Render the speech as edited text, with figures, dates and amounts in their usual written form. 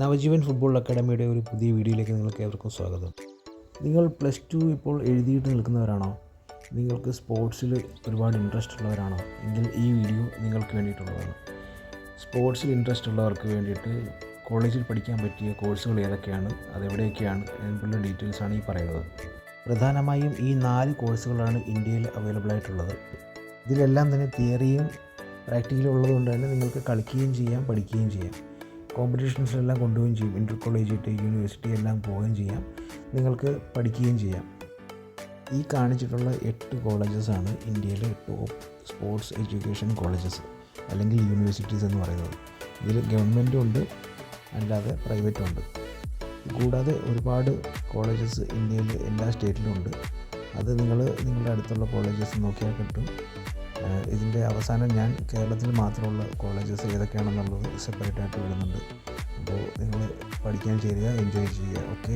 Navajeevan football അക്കാഡമിയുടെ ഒരു പുതിയ വീഡിയോയിലേക്ക് നിങ്ങൾക്ക് ഏവർക്കും സ്വാഗതം. നിങ്ങൾ +2 ഇപ്പോൾ എഴുതിയിട്ട് നിൽക്കുന്നവരാണോ? നിങ്ങൾക്ക് സ്പോർട്സിൽ ഒരുപാട് ഇൻട്രസ്റ്റ് ഉള്ളവരാണോ? എങ്കിൽ ഈ വീഡിയോ നിങ്ങൾക്ക് വേണ്ടിയിട്ടുള്ളതാണ്. സ്പോർട്സിൽ ഇൻട്രസ്റ്റ് ഉള്ളവർക്ക് വേണ്ടിയിട്ട് കോളേജിൽ പഠിക്കാൻ പറ്റിയ കോഴ്സുകൾ ഏതൊക്കെയാണ്, അതെവിടെയൊക്കെയാണ് എന്നുള്ള ഡീറ്റെയിൽസാണ് ഈ പറയുന്നത്. പ്രധാനമായും ഈ 4 കോഴ്സുകളാണ് ഇന്ത്യയിൽ അവൈലബിൾ ആയിട്ടുള്ളത്. ഇതിലെല്ലാം തന്നെ തിയറിയും പ്രാക്ടിക്കലും ഉള്ളതുകൊണ്ട് തന്നെ നിങ്ങൾക്ക് കളിക്കുകയും ചെയ്യാം, പഠിക്കുകയും ചെയ്യാം. കോമ്പറ്റീഷൻസിലെല്ലാം കൊണ്ടുപോവുകയും ചെയ്യും. ഇൻ്റർ കോളേജ്, യൂണിവേഴ്സിറ്റി എല്ലാം പോവുകയും ചെയ്യാം. നിങ്ങൾക്ക് പഠിക്കുകയും ചെയ്യാം. ഈ കാണിച്ചിട്ടുള്ള 8 കോളേജസാണ് ഇന്ത്യയിലെ ടോപ്പ് സ്പോർട്സ് എഡ്യൂക്കേഷൻ കോളേജസ് അല്ലെങ്കിൽ യൂണിവേഴ്സിറ്റീസ് എന്ന് പറയുന്നത്. ഇതിൽ ഗവൺമെൻറ്റും ഉണ്ട്, അല്ലാതെ പ്രൈവറ്റും ഉണ്ട്. കൂടാതെ ഒരുപാട് കോളേജസ് ഇന്ത്യയിൽ എല്ലാ സ്റ്റേറ്റിലും ഉണ്ട്. അത് നിങ്ങളുടെ അടുത്തുള്ള കോളേജസ് നോക്കിയാൽ കിട്ടും. ഇതിൻ്റെ അവസാനം ഞാൻ കേരളത്തിൽ മാത്രമുള്ള കോളേജസ് ഏതൊക്കെയാണെന്നുള്ളത് സെപ്പറേറ്റ് ആയിട്ട് വിടുന്നുണ്ട്. അപ്പോൾ നിങ്ങൾ പഠിക്കാൻ ചേരുക, എൻജോയ് ചെയ്യുക. ഓക്കെ.